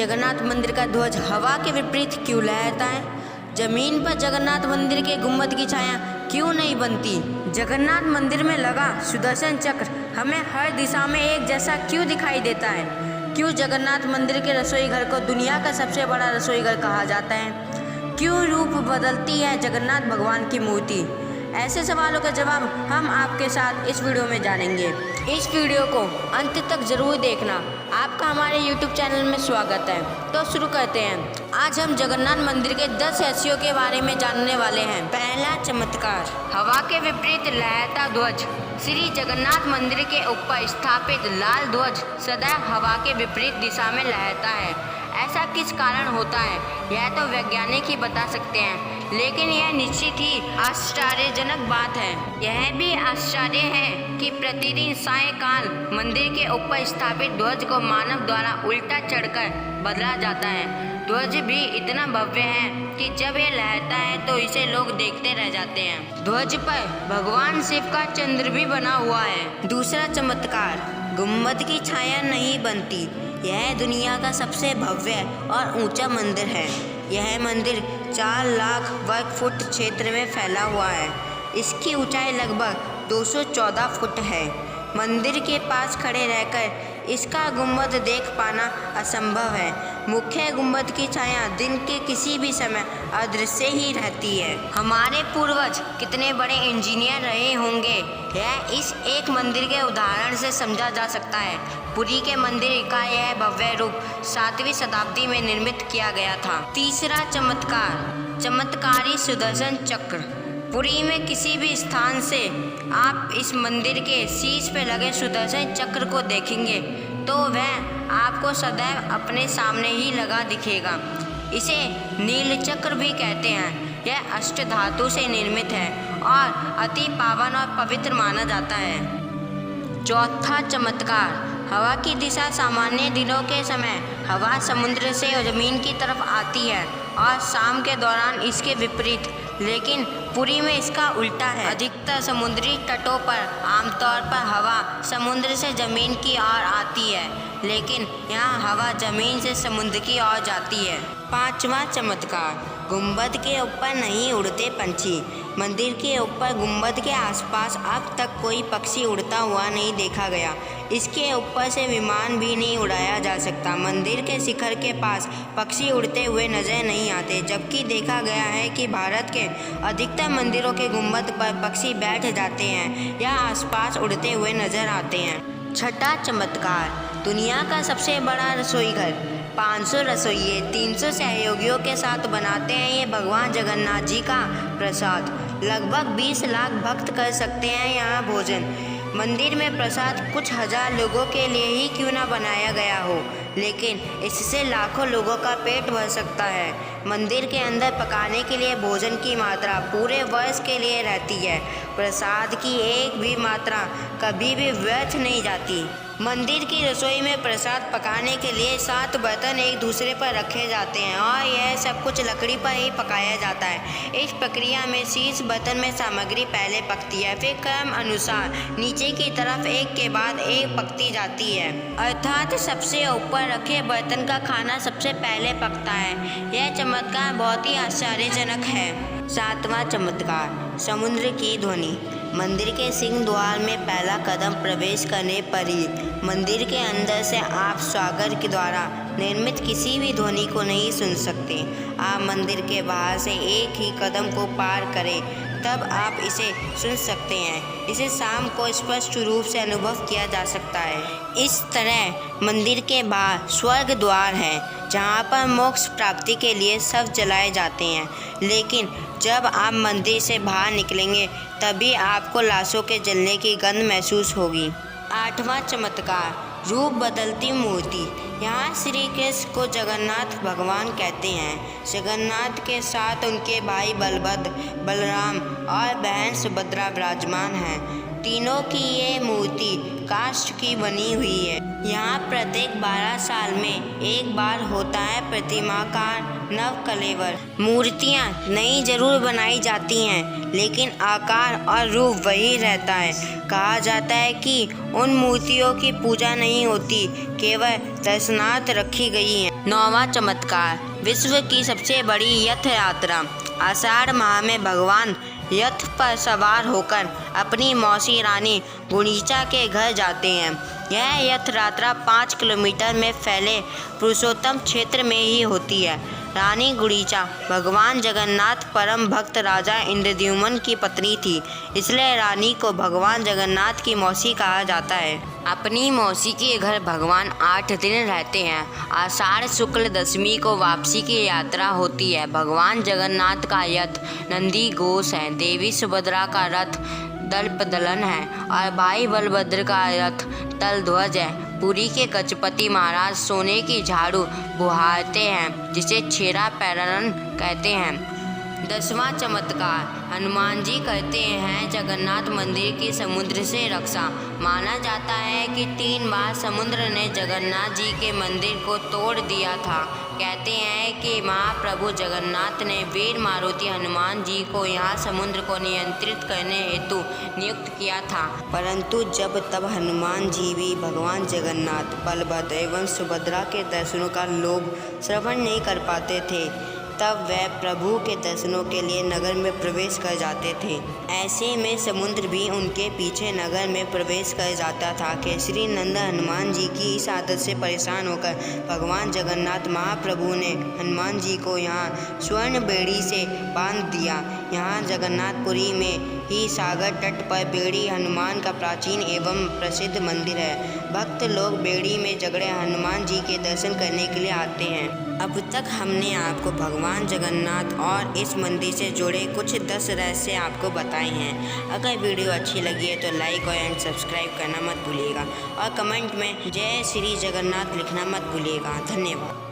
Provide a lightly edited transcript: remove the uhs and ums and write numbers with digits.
जगन्नाथ मंदिर का ध्वज हवा के विपरीत क्यों लहराता है? जमीन पर जगन्नाथ मंदिर के गुम्बद की छाया क्यों नहीं बनती? जगन्नाथ मंदिर में लगा सुदर्शन चक्र हमें हर दिशा में एक जैसा क्यों दिखाई देता है? क्यों जगन्नाथ मंदिर के रसोई घर को दुनिया का सबसे बड़ा रसोई घर कहा जाता है? क्यों रूप बदलती है जगन्नाथ भगवान की मूर्ति? ऐसे सवालों का जवाब हम आपके साथ इस वीडियो में जानेंगे। इस वीडियो को अंत तक जरूर देखना। आपका हमारे YouTube चैनल में स्वागत है। तो शुरू करते हैं। आज हम जगन्नाथ मंदिर के 10 रहस्यों के बारे में जानने वाले हैं। पहला चमत्कार, हवा के विपरीत लहराता ध्वज। श्री जगन्नाथ मंदिर के ऊपर स्थापित लाल ध्वज सदैव हवा के विपरीत दिशा में लहराता है। ऐसा किस कारण होता है यह तो वैज्ञानिक ही बता सकते हैं, लेकिन यह निश्चित ही आश्चर्यजनक बात है। यह भी आश्चर्य है कि प्रतिदिन सायंकाल मंदिर के ऊपर स्थापित ध्वज को मानव द्वारा उल्टा चढ़कर बदला जाता है। ध्वज भी इतना भव्य है कि जब यह लहरता है तो इसे लोग देखते रह जाते हैं। ध्वज पर भगवान शिव का चंद्र भी बना हुआ है। दूसरा चमत्कार, गुम्बद की छाया नहीं बनती। यह दुनिया का सबसे भव्य और ऊंचा मंदिर है। यह मंदिर 4 लाख वर्ग फुट क्षेत्र में फैला हुआ है। इसकी ऊंचाई लगभग 214 फुट है। मंदिर के पास खड़े रहकर इसका गुम्बद देख पाना असंभव है। मुख्य गुम्बद की छाया दिन के किसी भी समय अदृश्य ही रहती है। हमारे पूर्वज कितने बड़े इंजीनियर रहे होंगे, यह इस एक मंदिर के उदाहरण से समझा जा सकता है। पुरी के मंदिर का यह भव्य रूप 7वीं शताब्दी में निर्मित किया गया था। तीसरा चमत्कार, चमत्कारी सुदर्शन चक्र। पुरी में किसी भी स्थान से आप इस मंदिर के शीश पे लगे सुदर्शन चक्र को देखेंगे तो वह आपको सदैव अपने सामने ही लगा दिखेगा। इसे नील चक्र भी कहते हैं। यह अष्ट धातु से निर्मित है और अति पावन और पवित्र माना जाता है। चौथा चमत्कार, हवा की दिशा। सामान्य दिनों के समय हवा समुद्र से जमीन की तरफ आती है और शाम के दौरान इसके विपरीत, लेकिन पुरी में इसका उल्टा है। अधिकतर समुद्री तटों पर आमतौर पर हवा समुद्र से जमीन की ओर आती है, लेकिन यहाँ हवा जमीन से समुद्र की ओर जाती है। पांचवा चमत्कार, गुम्बद के ऊपर नहीं उड़ते पंछी। मंदिर के ऊपर गुम्बद के आसपास अब तक कोई पक्षी उड़ता हुआ नहीं देखा गया। इसके ऊपर से विमान भी नहीं उड़ाया जा सकता। मंदिर के शिखर के पास पक्षी उड़ते हुए नजर नहीं आते, जबकि देखा गया है कि भारत के अधिकतर मंदिरों के गुम्बद पर पक्षी बैठ जाते हैं या आसपास उड़ते हुए नजर आते हैं। छठा चमत्कार, दुनिया का सबसे बड़ा रसोई घर। 500 रसोइये 300 सहयोगियों के साथ बनाते हैं ये भगवान जगन्नाथ जी का प्रसाद। लगभग 20 लाख भक्त कर सकते हैं यहाँ भोजन। मंदिर में प्रसाद कुछ हजार लोगों के लिए ही क्यों ना बनाया गया हो, लेकिन इससे लाखों लोगों का पेट भर सकता है। मंदिर के अंदर पकाने के लिए भोजन की मात्रा पूरे वर्ष के लिए रहती है। प्रसाद की एक भी मात्रा कभी भी व्यर्थ नहीं जाती। मंदिर की रसोई में प्रसाद पकाने के लिए 7 बर्तन एक दूसरे पर रखे जाते हैं और यह सब कुछ लकड़ी पर ही पकाया जाता है। इस प्रक्रिया में शीर्ष बर्तन में सामग्री पहले पकती है, फिर क्रम अनुसार नीचे की तरफ एक के बाद एक पकती जाती है, अर्थात सबसे ऊपर रखे बर्तन का खाना सबसे पहले पकता है। यह चमत्कार बहुत ही आश्चर्यजनक है। सातवां चमत्कार, समुद्र की ध्वनि। मंदिर के सिंह द्वार में पहला कदम प्रवेश करने पर ही मंदिर के अंदर से आप सागर के द्वारा निर्मित किसी भी ध्वनि को नहीं सुन सकते। आप मंदिर के बाहर से एक ही कदम को पार करें तब आप इसे सुन सकते हैं। इसे शाम को स्पष्ट रूप से अनुभव किया जा सकता है। इस तरह मंदिर के बाहर स्वर्ग द्वार है जहाँ पर मोक्ष प्राप्ति के लिए सब जलाए जाते हैं, लेकिन जब आप मंदिर से बाहर निकलेंगे तभी आपको लाशों के जलने की गंध महसूस होगी। आठवां चमत्कार, रूप बदलती मूर्ति। यहाँ श्री कृष्ण को जगन्नाथ भगवान कहते हैं। जगन्नाथ के साथ उनके भाई बलभद्र, बलराम और बहन सुभद्रा विराजमान हैं। तीनों की ये मूर्ति काष्ठ की बनी हुई है। यहाँ प्रत्येक 12 साल में एक बार होता है प्रतिमाकार नव कलेवर मूर्तियाँ नई जरूर बनाई जाती हैं, लेकिन आकार और रूप वही रहता है। कहा जाता है कि उन मूर्तियों की पूजा नहीं होती, केवल दर्शनार्थ रखी गई हैं। 9वां चमत्कार, विश्व की सबसे बड़ी रथ यात्रा। आषाढ़ माह में भगवान रथ पर सवार होकर अपनी मौसी रानी गुंडीचा के घर जाते हैं। यह रथ यात्रा 5 किलोमीटर में फैले पुरुषोत्तम क्षेत्र में ही होती है। रानी गुंडीचा भगवान जगन्नाथ परम भक्त राजा इंद्रद्युम्न की पत्नी थी, इसलिए रानी को भगवान जगन्नाथ की मौसी कहा जाता है। अपनी मौसी के घर भगवान 8 दिन रहते हैं। आषाढ़ शुक्ल दशमी को वापसी की यात्रा होती है। भगवान जगन्नाथ का रथ नंदी घोष है, देवी सुभद्रा का रथ दर्पदलन है और भाई बलभद्र का रथ तलध्वज है। पुरी के गजपति महाराज सोने की झाड़ू बुहारते हैं, जिसे छेरा पैरन कहते हैं। 10वां चमत्कार, हनुमान जी करते हैं जगन्नाथ मंदिर की समुद्र से रक्षा। माना जाता है कि 3 बार समुद्र ने जगन्नाथ जी के मंदिर को तोड़ दिया था। कहते हैं कि महाप्रभु जगन्नाथ ने वीर मारुति हनुमान जी को यहाँ समुद्र को नियंत्रित करने हेतु नियुक्त किया था, परंतु जब तब हनुमान जी भी भगवान जगन्नाथ, बलभद्र एवं सुभद्रा के दर्शनों का लोभ श्रवण नहीं कर पाते थे, तब वह प्रभु के दर्शनों के लिए नगर में प्रवेश कर जाते थे। ऐसे में समुद्र भी उनके पीछे नगर में प्रवेश कर जाता था। केसरी नंदन हनुमान जी की इस आदत से परेशान होकर भगवान जगन्नाथ महाप्रभु ने हनुमान जी को यहाँ स्वर्ण बेड़ी से बांध दिया। यहाँ जगन्नाथपुरी में ही सागर तट पर बेड़ी हनुमान का प्राचीन एवं प्रसिद्ध मंदिर है। भक्त लोग बेड़ी में जगड़े हनुमान जी के दर्शन करने के लिए आते हैं। अब तक हमने आपको भगवान जगन्नाथ और इस मंदिर से जुड़े कुछ 10 रहस्य आपको बताए हैं। अगर वीडियो अच्छी लगी है तो लाइक और एंड सब्सक्राइब करना मत भूलिएगा और कमेंट में जय श्री जगन्नाथ लिखना मत भूलिएगा। धन्यवाद।